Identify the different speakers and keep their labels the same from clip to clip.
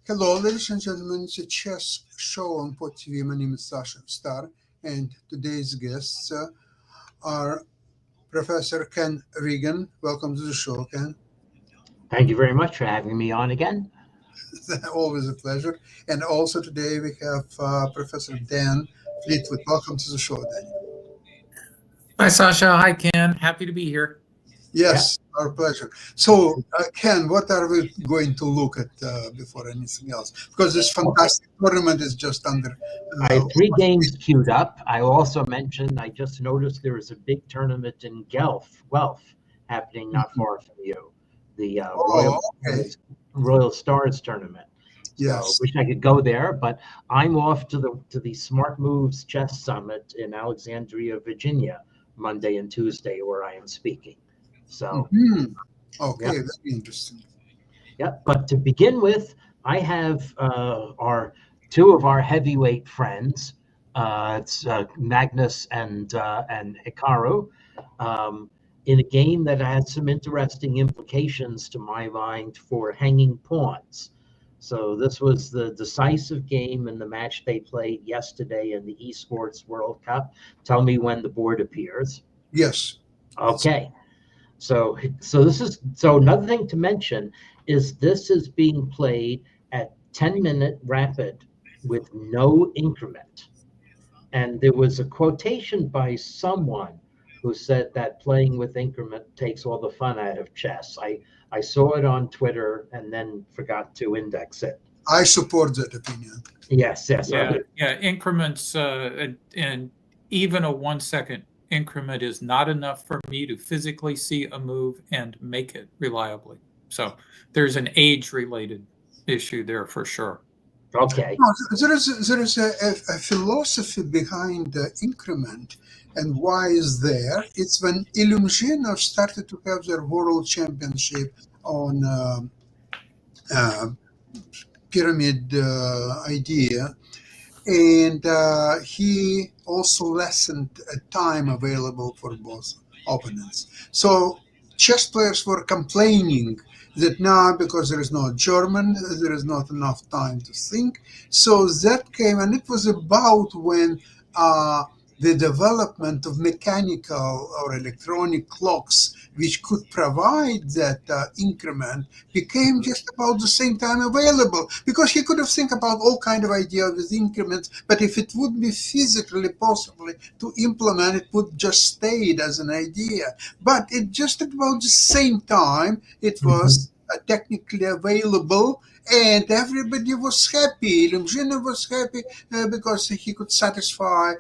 Speaker 1: Hello, ladies and gentlemen. It's a chess show on Pod TV. My name is Sasha Star, and today's guests are Professor Ken Regan. Welcome to the show, Ken.
Speaker 2: Thank you very much for having me on again.
Speaker 1: Always a pleasure. And also today we have Professor Dan Fleetwood. Welcome to the show, Dan.
Speaker 3: Hi, Sasha. Hi, Ken. Happy to be here.
Speaker 1: Yes, our pleasure. So, Ken, what are we going to look at before anything else? Because this fantastic tournament is just under.
Speaker 2: I have 3 games queued up. I also mentioned, I just noticed there is a big tournament in Guelph happening not far from you. The Royal Stars tournament.
Speaker 1: Yes.
Speaker 2: So wish I could go there, but I'm off to the Smart Moves Chess Summit in Alexandria, Virginia, Monday and Tuesday, where I am speaking. So,
Speaker 1: Okay, very interesting.
Speaker 2: Yeah, but to begin with, I have two of our heavyweight friends. It's Magnus and Hikaru, in a game that had some interesting implications to my mind for hanging pawns. So this was the decisive game in the match they played yesterday in the Esports World Cup. Tell me when the board appears.
Speaker 1: Yes.
Speaker 2: Okay. So another thing to mention is this is being played at 10-minute rapid with no increment. And there was a quotation by someone who said that playing with increment takes all the fun out of chess. I saw it on Twitter and then forgot to index it.
Speaker 1: I support that opinion.
Speaker 2: Yes.
Speaker 3: Yeah. Increments and even a 1 second increment is not enough for me to physically see a move and make it reliably. So there's an age-related issue there for sure.
Speaker 2: Okay.
Speaker 1: There is a philosophy behind the increment, and why is there? It's when Illuminov started to have their world championship on pyramid idea, and he also lessened time available for both opponents. So chess players were complaining that now, because there is no German, there is not enough time to think. So that came, and it was about when the development of mechanical or electronic clocks, which could provide that increment, became just about the same time available, because he could have think about all kind of ideas with increments, but if it would be physically possible to implement, it would just stayed as an idea. But it just at about the same time, it was technically available, and everybody was happy. Illuminov was happy because he could satisfy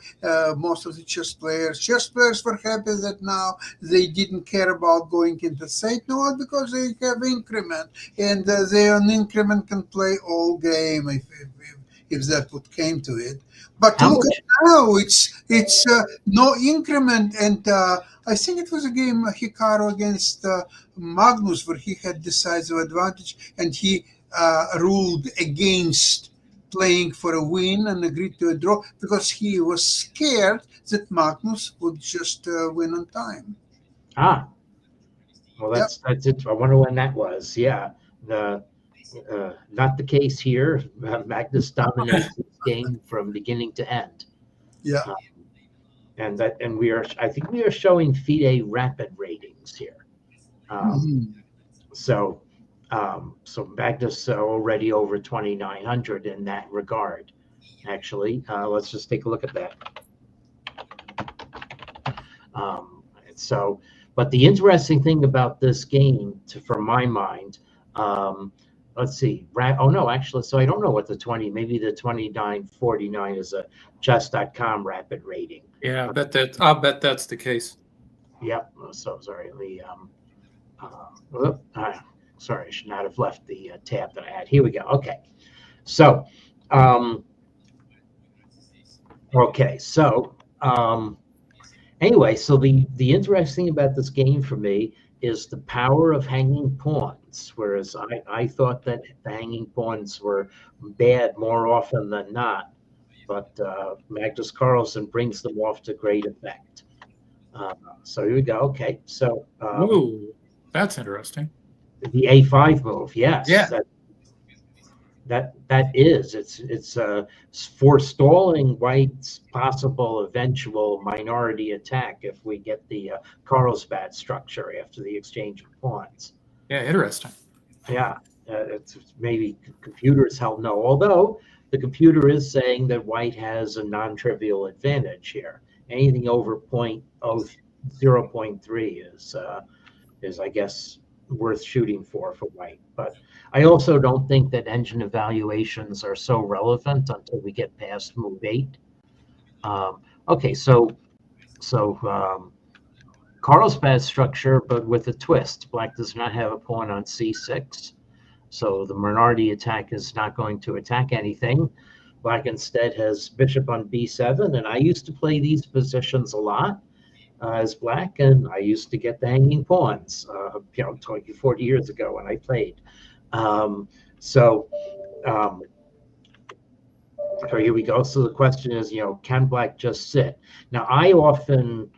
Speaker 1: most of the chess players. Chess players were happy that now they didn't care about going into St. Note because they have increment, and they on increment can play all game if that would came to it. But look at now, it's no increment, and I think it was a game Hikaru against Magnus where he had decisive advantage, and he ruled against playing for a win and agreed to a draw because he was scared that Magnus would just win on time.
Speaker 2: Well, that's it. I wonder when that was. Yeah, not the case here. Magnus dominates this game from beginning to end.
Speaker 1: Yeah.
Speaker 2: And I think we are showing FIDE rapid ratings here. So Magnus already over 2,900 in that regard. Actually, let's just take a look at that. But the interesting thing about this game, from my mind, let's see. Oh no, actually, so I don't know what maybe the 2949 is a chess.com rapid rating.
Speaker 3: Yeah, I'll bet that's the case.
Speaker 2: Yep. So sorry. Sorry, I should not have left the tab that I had. Here we go. Okay. So, anyway, so the interesting thing about this game for me is the power of hanging pawns, whereas I thought that the hanging pawns were bad more often than not, but Magnus Carlsen brings them off to great effect. So here we go. Okay, so
Speaker 3: ooh, that's interesting.
Speaker 2: The A5 move, yes.
Speaker 3: Yeah.
Speaker 2: it's forestalling White's possible eventual minority attack if we get the Carlsbad structure after the exchange of pawns.
Speaker 3: Yeah, interesting.
Speaker 2: Yeah, it's maybe computers help know. Although the computer is saying that White has a non-trivial advantage here. Anything over 0.3 is I guess worth shooting for White. But I also don't think that engine evaluations are so relevant until we get past move 8. Okay, so Carlsbad structure, but with a twist. Black does not have a pawn on c6, so the minority attack is not going to attack anything. Black instead has bishop on b7, and I used to play these positions a lot as Black, and I used to get the hanging pawns, 20, 40 years ago when I played. So here we go. So the question is, can Black just sit? Now, I often,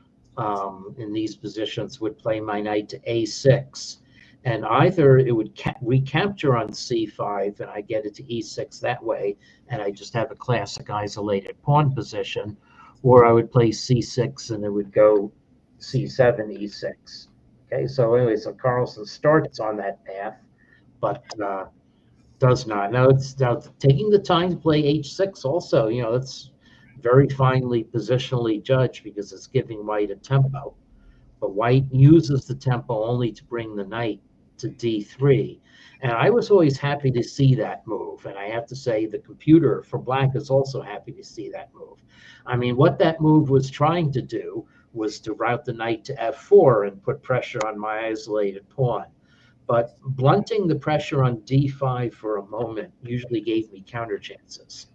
Speaker 2: in these positions, would play my knight to a6, and either it would recapture on c5, and I get it to e6 that way, and I just have a classic isolated pawn position, or I would play c6, and it would go c7, e6. Okay, so anyway, so Carlsen starts on that path, but does not. Now it's taking the time to play h6 also, it's very finely positionally judged because it's giving White a tempo. But White uses the tempo only to bring the knight to d3. And I was always happy to see that move. And I have to say the computer for Black is also happy to see that move. I mean, what that move was trying to do was to route the knight to f4 and put pressure on my isolated pawn. But blunting the pressure on d5 for a moment usually gave me counter chances.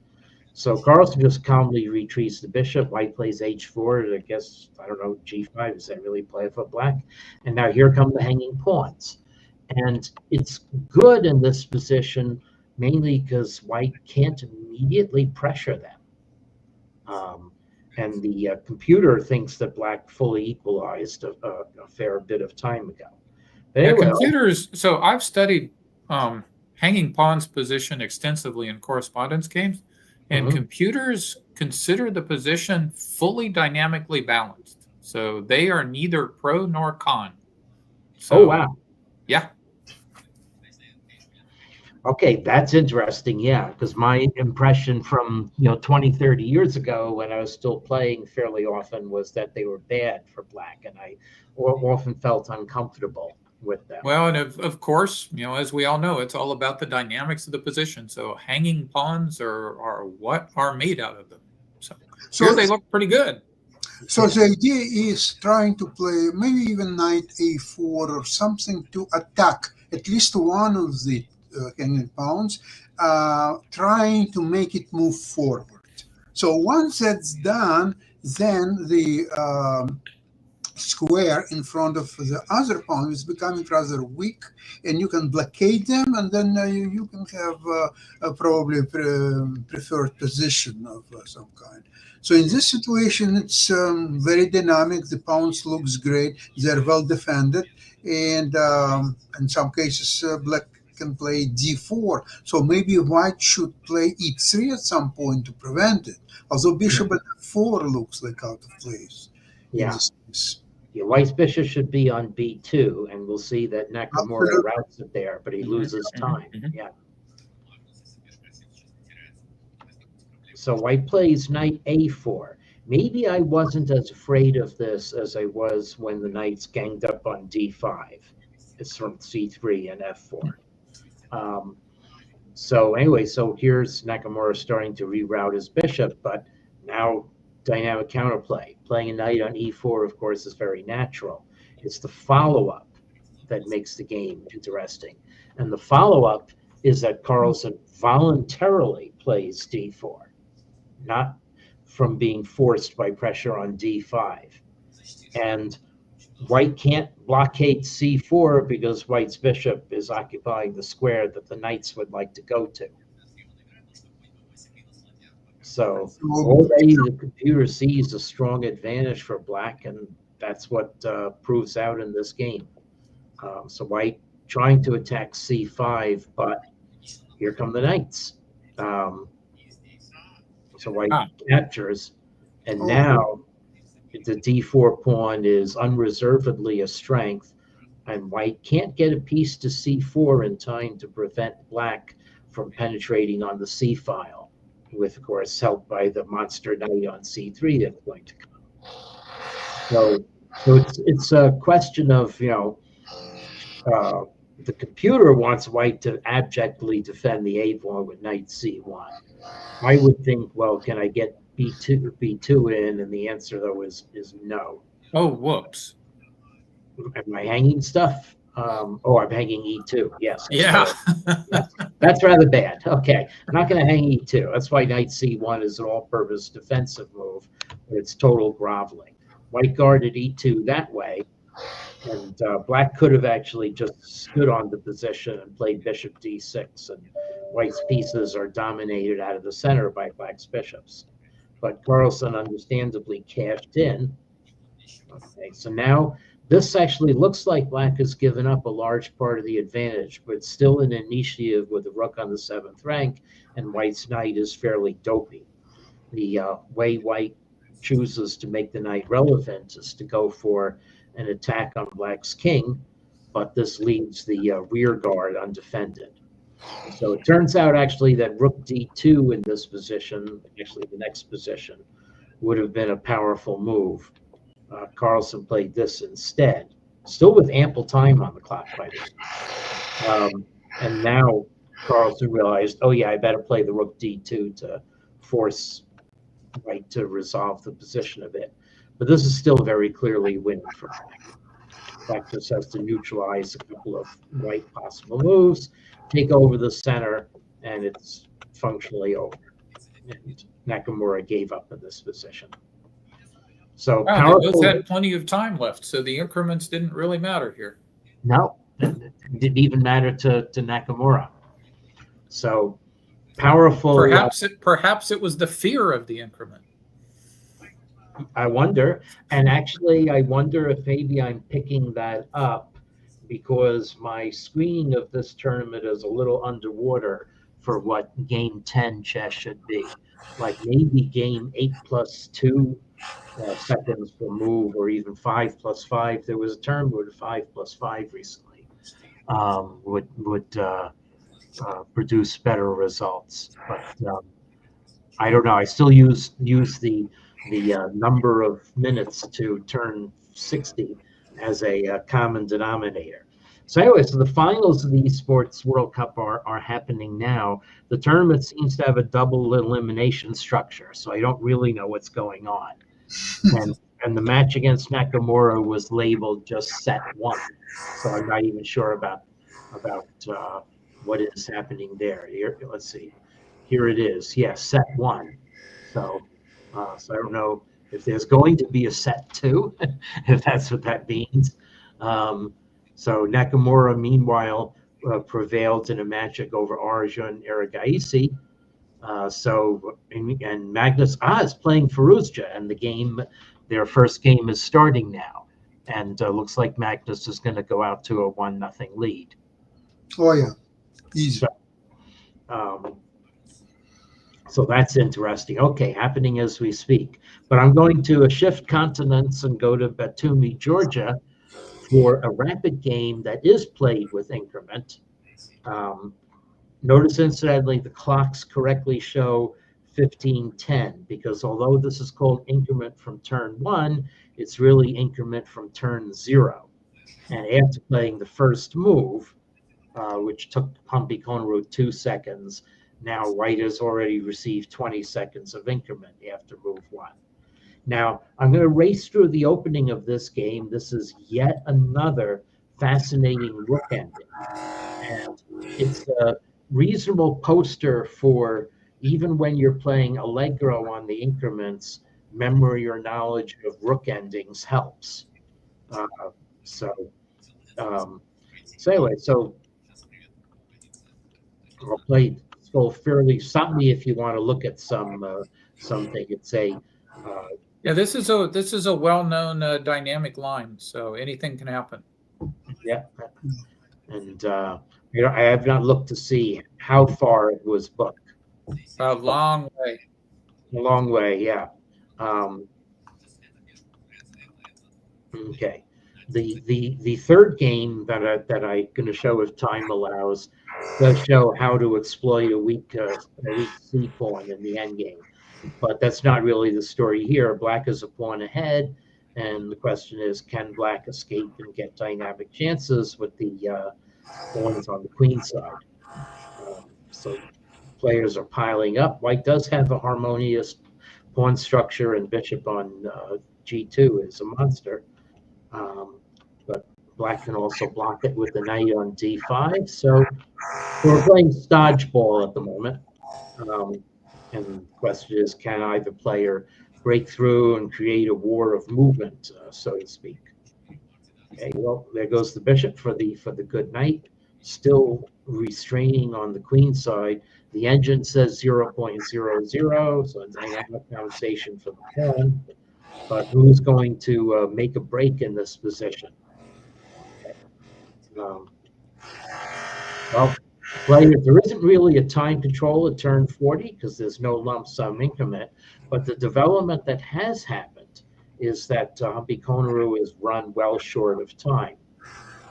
Speaker 2: So Carlsen just calmly retreats the bishop. White plays h4. I guess, I don't know, g5. Does that really play for Black? And now here come the hanging pawns. And it's good in this position, mainly because White can't immediately pressure them. And the computer thinks that Black fully equalized a fair bit of time ago.
Speaker 3: Anyway, computers. So I've studied hanging pawns position extensively in correspondence games, and computers consider the position fully dynamically balanced. So they are neither pro nor con. So,
Speaker 2: oh wow! Yeah. Okay, that's interesting. Yeah, because my impression from 20, 30 years ago when I was still playing fairly often was that they were bad for Black, and I often felt uncomfortable with them.
Speaker 3: Well, and of course, as we all know, it's all about the dynamics of the position. So hanging pawns are what are made out of them. So here they look pretty good.
Speaker 1: So the idea is trying to play maybe even knight a4 or something to attack at least one of the hanging pawns, trying to make it move forward. So once that's done, then the square in front of the other pawn is becoming rather weak, and you can blockade them, and then you can have a probably preferred position of some kind. So in this situation, it's very dynamic. The pawns looks great. They're well defended, and in some cases, Black can play d4. So maybe White should play e3 at some point to prevent it. Although bishop at f4 looks like out of place.
Speaker 2: Yeah. Yeah, White's bishop should be on b2, and we'll see that Nakamura routes it there, but he loses time. Yeah. So White plays knight a4. Maybe I wasn't as afraid of this as I was when the knights ganged up on d5. It's from c3 and f4. So anyway, so here's Nakamura starting to reroute his bishop, but now dynamic counterplay. Playing a knight on e4, of course, is very natural. It's the follow-up that makes the game interesting. And the follow-up is that Carlsen voluntarily plays d4, not from being forced by pressure on d5. And White can't blockade c4 because White's bishop is occupying the square that the knights would like to go to. So already the computer sees a strong advantage for Black, and that's what proves out in this game. So White trying to attack c5, but here come the knights. So white
Speaker 3: Ah.
Speaker 2: captures, and
Speaker 1: Oh.
Speaker 2: now the d4 pawn is unreservedly a strength, and white can't get a piece to c4 in time to prevent black from penetrating on the c file, with, of course, help by the monster knight on c3 that's going to come. So it's a question of, the computer wants white to abjectly defend the a-pawn with knight c1. I would think, well, can I get b2 in? And the answer, though, is no.
Speaker 3: Oh, whoops.
Speaker 2: Am I hanging stuff? I'm hanging e2. Yes.
Speaker 3: Yeah.
Speaker 2: That's rather bad. Okay, I'm not going to hang e2. That's why knight c1 is an all-purpose defensive move, but it's total groveling. White guarded e2 that way, and black could have actually just stood on the position and played bishop d6, and white's pieces are dominated out of the center by black's bishops. But Carlsen understandably cashed in. Okay, so now this actually looks like black has given up a large part of the advantage, but still an initiative with the rook on the 7th rank, and white's knight is fairly dopey. The way white chooses to make the knight relevant is to go for an attack on black's king, but this leaves the rear guard undefended. So it turns out actually that rook d2 in this position, actually the next position, would have been a powerful move. Carlsen played this instead, still with ample time on the clock, by the way. And now Carlsen realized, oh yeah, I better play the rook d2 to force white to resolve the position a bit. But this is still very clearly winning for black. Black just has to neutralize a couple of white possible moves, take over the center, and it's functionally over. And Nakamura gave up in this position. So
Speaker 3: Wow, they both had plenty of time left, so the increments didn't really matter here.
Speaker 2: No, it didn't even matter to Nakamura. So powerful.
Speaker 3: Perhaps it was the fear of the increment.
Speaker 2: I wonder, and actually, I wonder if maybe I'm picking that up because my screening of this tournament is a little underwater for what game 10 chess should be. Like maybe game 8+2 seconds per move, or even 5+5. There was a term with 5+5 recently would produce better results, but I don't know. I still use the number of minutes to turn 60 as a common denominator. So anyway, so the finals of the Esports World Cup are happening now. The tournament seems to have a double elimination structure, so I don't really know what's going on. And the match against Nakamura was labeled just set 1, so I'm not even sure about what is happening there. Here, let's see. Here it is. Yes, set 1. So I don't know if there's going to be a set 2, if that's what that means. So Nakamura, meanwhile, prevailed in a matchup over Arjun Erigaisi. And Magnus is playing Firouzja, and their first game is starting now, and looks like Magnus is going to go out to a 1-0 lead.
Speaker 1: Oh yeah, easy.
Speaker 2: So that's interesting. Okay, happening as we speak. But I'm going to shift continents and go to Batumi, Georgia, for a rapid game that is played with increment. Notice, incidentally, the clocks correctly show 15:10, because although this is called increment from turn 1, it's really increment from turn 0. And after playing the first move, which took Hampi Konru 2 seconds, now white has already received 20 seconds of increment after move 1. Now, I'm going to race through the opening of this game. This is yet another fascinating rook ending. And it's a reasonable poster for, even when you're playing Allegro on the increments, memory or knowledge of rook endings helps. So anyway, I'll play fairly. Stop me if you want to look at something. It's a
Speaker 3: yeah. This is a well-known dynamic line, so anything can happen.
Speaker 2: Yeah, and I have not looked to see how far it was booked.
Speaker 3: A long way.
Speaker 2: A long way, yeah. Okay. The third game that I'm going to show, if time allows, does show how to exploit a weak C pawn in the end game. But that's not really the story here. Black is a pawn ahead, and the question is, can Black escape and get dynamic chances with the pawns on the queen side? So players are piling up. White does have a harmonious pawn structure, and bishop on G2 is a monster. But Black can also block it with the knight on D5. So we're playing dodgeball at the moment. And the question is, can either player break through and create a war of movement, so to speak? Okay, well, there goes the bishop for the good knight, still restraining on the queen side. The engine says 0.00, so a dynamic conversation for the pawn. But who's going to make a break in this position? Okay. Well, there isn't really a time control at turn 40 because there's no lump sum increment. But the development that has happened is that Humpy Konaru is run well short of time.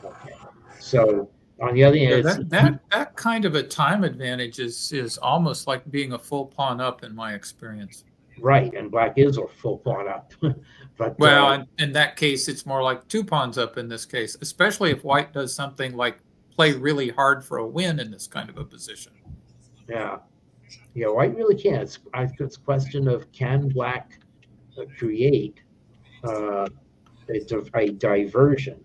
Speaker 2: Okay. So on the other hand,
Speaker 3: that kind of a time advantage is almost like being a full pawn up in my experience.
Speaker 2: Right, and Black is a full pawn up. But
Speaker 3: well, in that case, it's more like 2 pawns up in this case, especially if White does something like play really hard for a win in this kind of a position.
Speaker 2: Yeah, White really can. It's a question of, can Black create a diversion?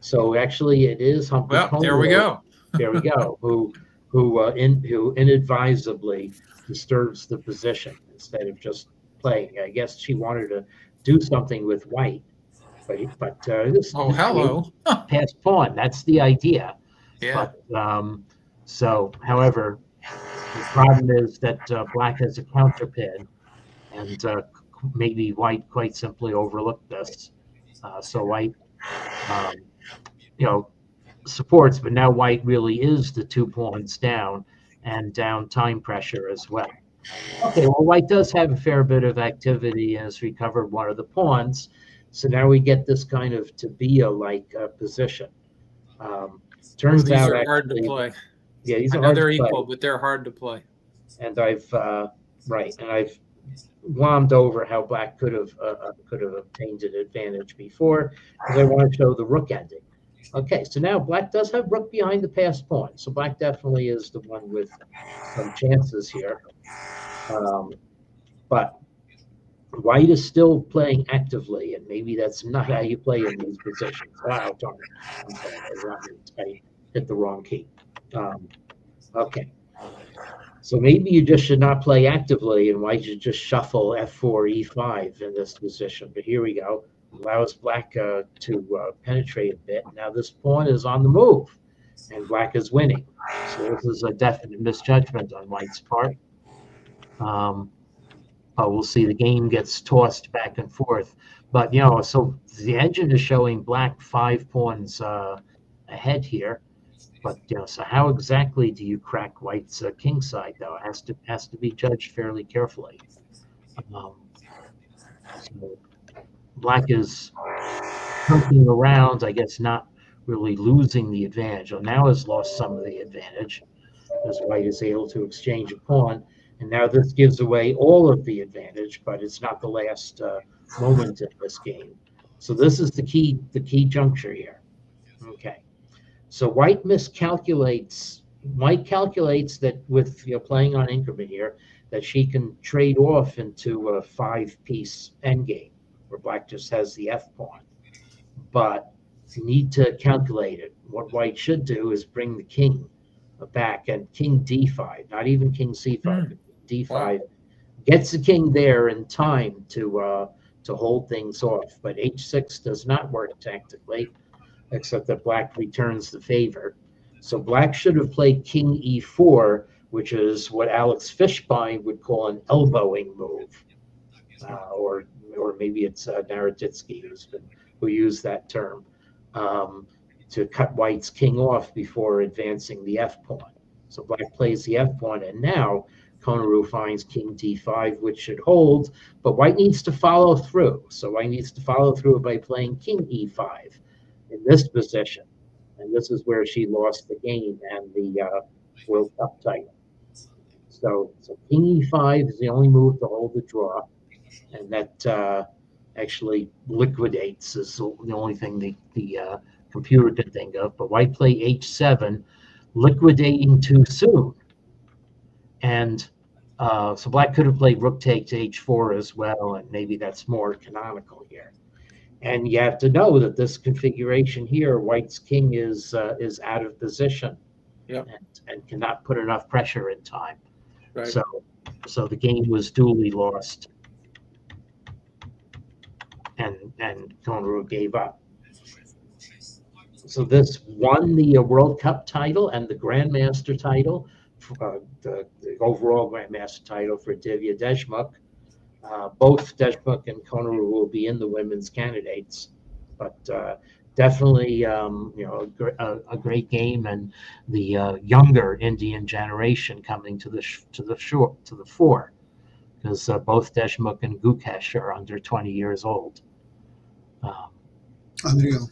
Speaker 2: So actually, it is Humpy Konaru.
Speaker 3: Well, there we go.
Speaker 2: There we go. Who inadvisably disturbs the position instead of just playing. I guess she wanted to do something with White, but this.
Speaker 3: Oh, hello.
Speaker 2: Pass pawn. That's the idea.
Speaker 3: Yeah.
Speaker 2: But, so, however, the problem is that Black has a counter pin, and maybe White quite simply overlooked this. So White, supports, but now White really is the 2 pawns down and down time pressure as well. Okay, well, White does have a fair bit of activity and has recovered one of the pawns. So now we get this kind of Tabia-like position. Turns out
Speaker 3: these are hard to play.
Speaker 2: Yeah, these are
Speaker 3: I know
Speaker 2: hard
Speaker 3: they're
Speaker 2: to play.
Speaker 3: equal, but they're hard to play.
Speaker 2: And I've glommed over how Black could have obtained an advantage before, because I want to show the rook ending. Okay, so now Black does have rook behind the passed pawn, so Black definitely is the one with some chances here. But White is still playing actively, and maybe that's not how you play in these positions. Wow, darn it. I hit the wrong key. Okay. So maybe you just should not play actively, and White should just shuffle f4, e5 in this position. But here we go. Allows Black to penetrate a bit. Now this pawn is on the move, and Black is winning. So this is a definite misjudgment on White's part. We'll see. The game gets tossed back and forth. But, so the engine is showing Black 5 pawns ahead here. But, so how exactly do you crack White's king side, though? It has to be judged fairly carefully. So Black is poking around, I guess, not really losing the advantage. Well, now has lost some of the advantage as White is able to exchange a pawn. And now this gives away all of the advantage, but it's not the last moment in this game. So this is the key juncture here. Okay. So White miscalculates. White calculates that with playing on increment here, that she can trade off into a 5-piece endgame where Black just has the F pawn. But you need to calculate it. What White should do is bring the king back and king D5, not even king C5, but D5. Wow. Gets the king there in time to hold things off. But H6 does not work tactically, except that Black returns the favor. So Black should have played king E4, which is what Alex Fishbein would call an elbowing move, or maybe it's Naroditsky who used that term. to cut white's king off before advancing the f pawn. So black plays the f pawn, and now Konoru finds king d5, which should hold, but white needs to follow through. So white needs to follow through by playing king e5 in this position. And this is where she lost the game and the World Cup title. So king e5 is the only move to hold the draw, and that actually liquidates is the only thing the computer can think of. But white play h7, liquidating too soon. And so black could have played rook takes h4 as well, and maybe that's more canonical here. And you have to know that this configuration here, white's king is out of position,
Speaker 3: Yep.
Speaker 2: and cannot put enough pressure in time.
Speaker 3: Right.
Speaker 2: So the game was duly lost, and Konoru gave up. So this won the World Cup title and the Grandmaster title, the overall Grandmaster title for Divya Deshmukh. Both Deshmukh and Konoru will be in the women's candidates, but definitely a great game, and the younger Indian generation coming to the fore, because both Deshmukh and Gukesh are under 20 years old.
Speaker 1: Unreal.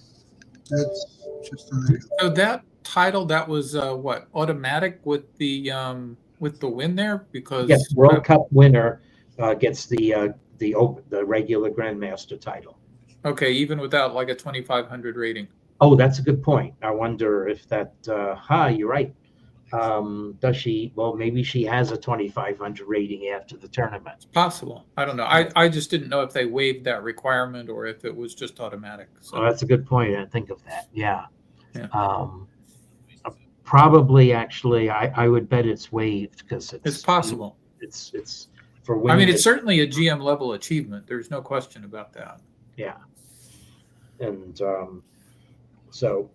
Speaker 1: That's just unreal.
Speaker 3: So that title, that was what, automatic with the win there? Because
Speaker 2: yes, World Cup winner gets the regular Grandmaster title.
Speaker 3: Okay, even without like a 2,500 rating.
Speaker 2: Oh, that's a good point. I wonder if that. You're right. Does she? Well, maybe she has a 2,500 rating after the tournament.
Speaker 3: It's possible. I don't know. I just didn't know if they waived that requirement or if it was just automatic. So.
Speaker 2: Oh, that's a good point. I didn't think of that. Yeah. Probably, actually, I would bet it's waived because
Speaker 3: it's possible.
Speaker 2: It's for women.
Speaker 3: I mean, it's certainly a GM level achievement. There's no question about that.
Speaker 2: Yeah. And so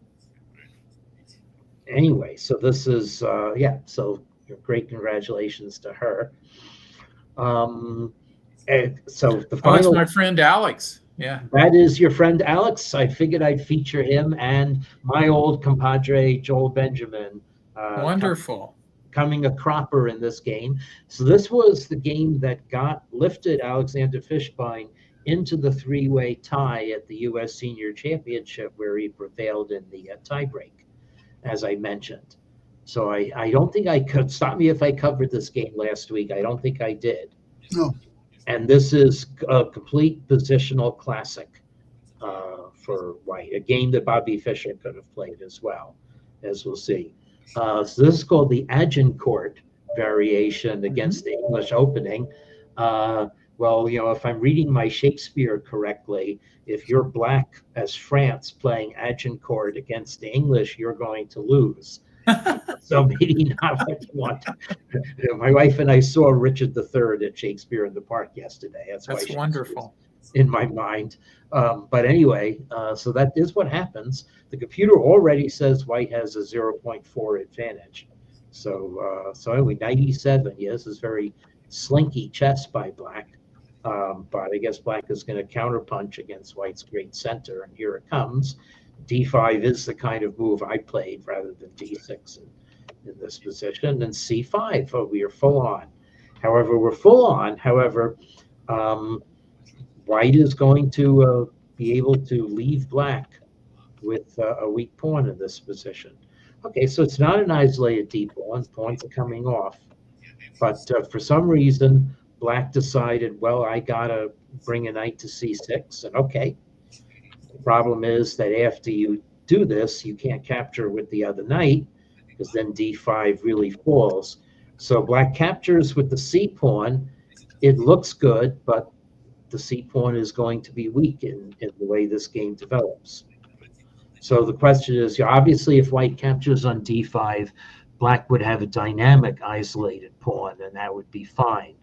Speaker 2: anyway, so this is so great congratulations to her. And so the final,
Speaker 3: that's my friend Alex. Yeah,
Speaker 2: that is your friend Alex. I figured I'd feature him and my old compadre Joel Benjamin.
Speaker 3: Wonderful.
Speaker 2: Coming a cropper in this game. So this was the game that lifted Alexander Fishbein into the three-way tie at the U.S. Senior Championship, where he prevailed in the tiebreak, as I mentioned. So I don't think I could. Stop me if I covered this game last week. I don't think I did.
Speaker 1: No.
Speaker 2: And this is a complete positional classic for white, a game that Bobby Fischer could have played as well, as we'll see. So this is called the Agincourt variation against the English opening. Well, if I'm reading my Shakespeare correctly, if you're black as France playing Agincourt against the English, you're going to lose. So maybe not what you want. My wife and I saw Richard III at Shakespeare in the Park yesterday. That's
Speaker 3: wonderful.
Speaker 2: In my mind. But anyway, so that is what happens. The computer already says white has a 0.4 advantage. So anyway, 97. Yes, is very slinky chess by black. But I guess black is going to counterpunch against white's great center, and here it comes. D5 is the kind of move I played rather than D6 in this position. And C5, oh, we are full on. However, white is going to be able to leave black with a weak pawn in this position. Okay, so it's not an isolated D pawn. Pawns are coming off. But for some reason, black decided, well, I got to bring a knight to C6. And okay. The problem is that after you do this, you can't capture with the other knight, because then D5 really falls. So black captures with the C pawn. It looks good, but the C pawn is going to be weak in the way this game develops. So the question is, obviously, if white captures on D5, black would have a dynamic isolated pawn, and that would be fine.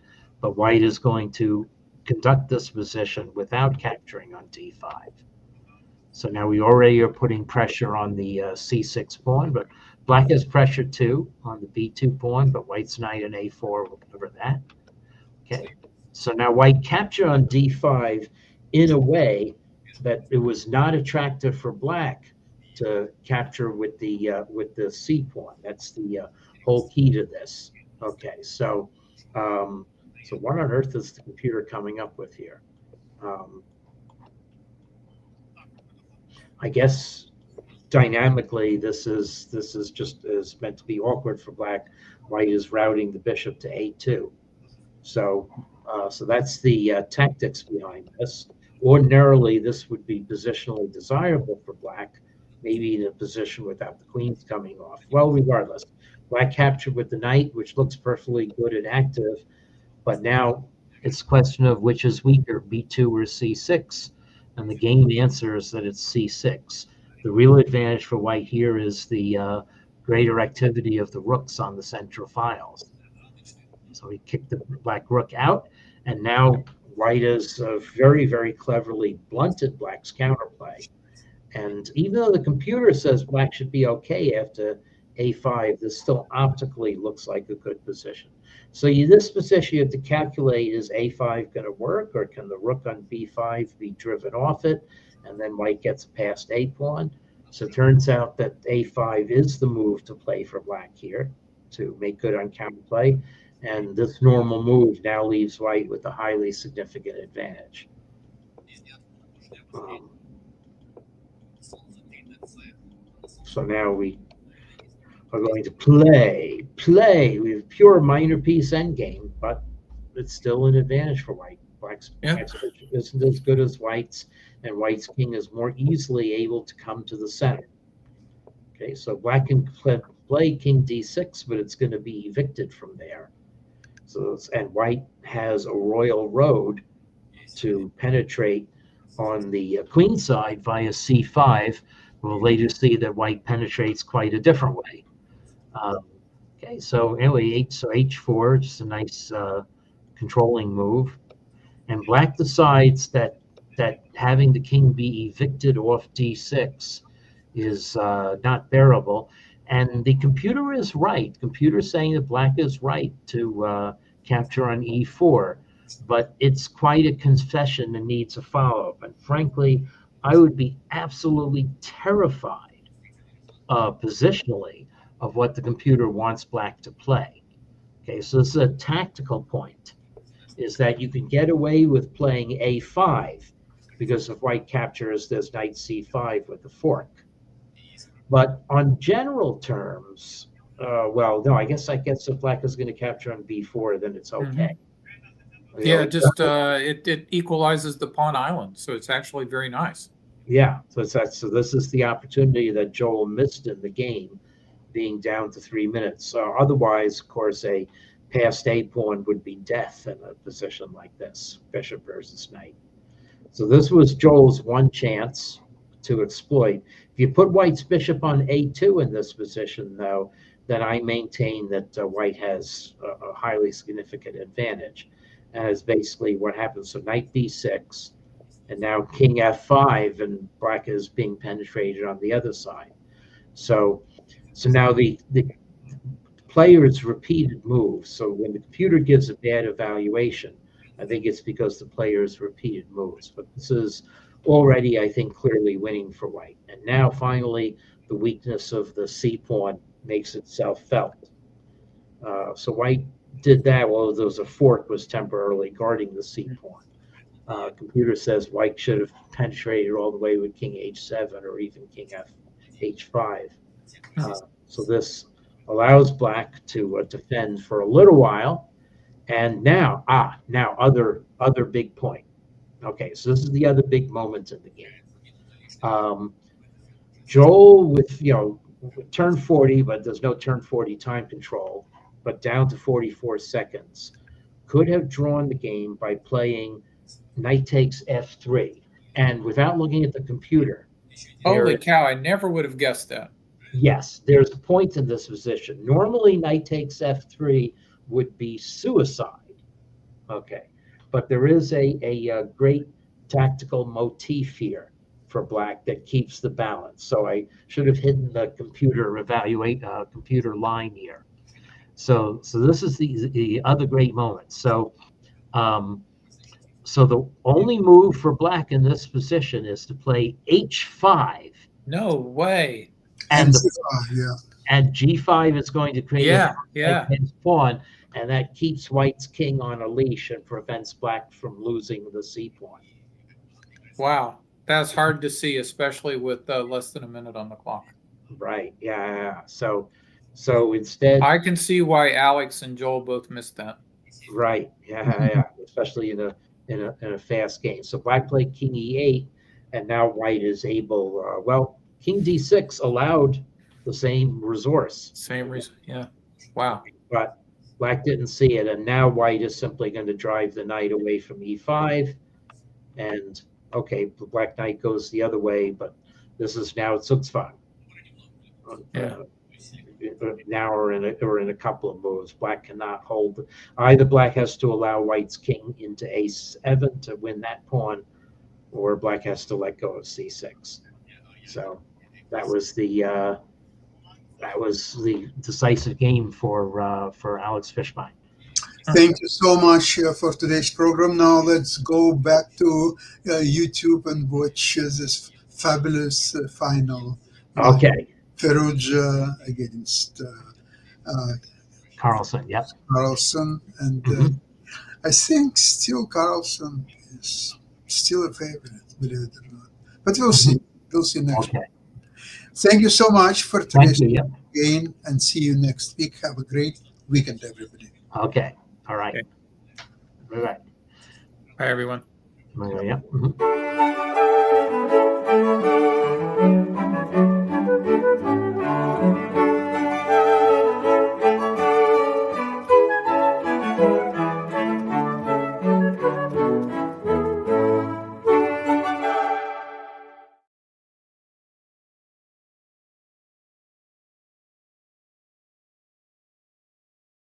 Speaker 2: But white is going to conduct this position without capturing on D5. So now we already are putting pressure on the C6 pawn, but black has pressure too on the B2 pawn, but white's knight and A4 will cover that. Okay, so now white capture on D5 in a way that it was not attractive for black to capture with the C pawn. That's the whole key to this. Okay, so so what on earth is the computer coming up with here? I guess dynamically this is just is meant to be awkward for black. White is routing the bishop to a2. So so that's the tactics behind this. Ordinarily, this would be positionally desirable for black, maybe in a position without the queens coming off. Well, regardless, black captured with the knight, which looks perfectly good and active, but now it's a question of which is weaker, b2 or c6, and the game answer is that it's c6. The real advantage for white here is the greater activity of the rooks on the central files. So he kicked the black rook out, and now white has very, very cleverly blunted black's counterplay. And even though the computer says black should be okay after a5, this still optically looks like a good position. So this position you have to calculate, is a5 going to work, or can the rook on b5 be driven off it, and then white gets past a pawn? So it turns out that a5 is the move to play for black here to make good on counterplay. And this normal move now leaves white with a highly significant advantage. So now we are going to play. We have pure minor piece endgame, but it's still an advantage for white. Black's isn't as good as white's, and white's king is more easily able to come to the center. Okay, so black can play king d6, but it's going to be evicted from there. So, and white has a royal road to penetrate on the queen side via c5. We'll later see that white penetrates quite a different way. Okay, so anyway, so h4, just a nice controlling move. And black decides that having the king be evicted off d6 is not bearable. And the computer is right. The computer is saying that black is right to capture on e4, but it's quite a confession and needs a follow-up. And frankly, I would be absolutely terrified positionally of what the computer wants black to play. Okay, so this is a tactical point, is that you can get away with playing a5 because if white captures, there's knight c5 with the fork. But on general terms, well, no, I guess if black is going to capture on b4, then it's okay.
Speaker 3: Mm-hmm. Yeah, just it equalizes the pawn island, so it's actually very nice.
Speaker 2: Yeah, so this is the opportunity that Joel missed in the game, being down to 3 minutes. So otherwise, of course, a past a pawn would be death in a position like this, bishop versus knight. So this was Joel's one chance to exploit. If you put white's bishop on a2 in this position, though, then I maintain that white has a highly significant advantage. And that's basically what happens. So knight b6, and now king f5, and black is being penetrated on the other side. So now the player's repeated moves. So when the computer gives a bad evaluation, I think it's because the player's repeated moves. But this is already, I think, clearly winning for white. And now, finally, the weakness of the c pawn makes itself felt. So white did that, although there was a fork was temporarily guarding the c pawn. Computer says white should have penetrated all the way with king h7 or even king h5. So this allows black to defend for a little while. And now other big point. Okay, so this is the other big moment in the game. Joel with turn 40, but there's no turn 40 time control, but down to 44 seconds, could have drawn the game by playing knight takes f3. And without looking at the computer.
Speaker 3: Holy cow, I never would have guessed that.
Speaker 2: Yes, there's a point in this position. Normally, knight takes f3 would be suicide. Okay, but there is a great tactical motif here for black that keeps the balance. So I should have hidden the computer computer line here. So this is the other great moment. So so the only move for black in this position is to play h5
Speaker 3: No way.
Speaker 2: And
Speaker 1: yeah.
Speaker 2: and G5 is going to create
Speaker 3: Yeah,
Speaker 2: a
Speaker 3: yeah.
Speaker 2: pawn, and that keeps White's king on a leash and prevents Black from losing the C pawn.
Speaker 3: Wow. That's hard to see, especially with less than a minute on the clock.
Speaker 2: Right. Yeah. So instead,
Speaker 3: I can see why Alex and Joel both missed that.
Speaker 2: right. Yeah. Especially in a fast game. So Black played King E8, and now White is able. Well, King D6 allowed the same resource.
Speaker 3: Same reason. Yeah. Wow.
Speaker 2: But Black didn't see it, and now White is simply going to drive the knight away from E5, and okay, the Black knight goes the other way, but this is now Zugzwang.
Speaker 3: Yeah.
Speaker 2: Now or in a couple of moves, Black cannot hold. Either Black has to allow White's king into A7 to win that pawn, or Black has to let go of C6. So that was the decisive game for Alex Fishbein.
Speaker 1: Thank you so much for today's program. Now let's go back to YouTube and watch this fabulous final.
Speaker 2: Okay.
Speaker 1: Ferrugia against
Speaker 2: Carlsen, yep.
Speaker 1: Carlsen, and I think still Carlsen is still a favorite, believe it or not. But we'll see. We'll see next week. Thank you so much for today's game, and see you next week. Have a great weekend, everybody.
Speaker 2: Okay. All right.
Speaker 3: Okay.
Speaker 2: All right.
Speaker 3: Bye, everyone.
Speaker 2: Yeah.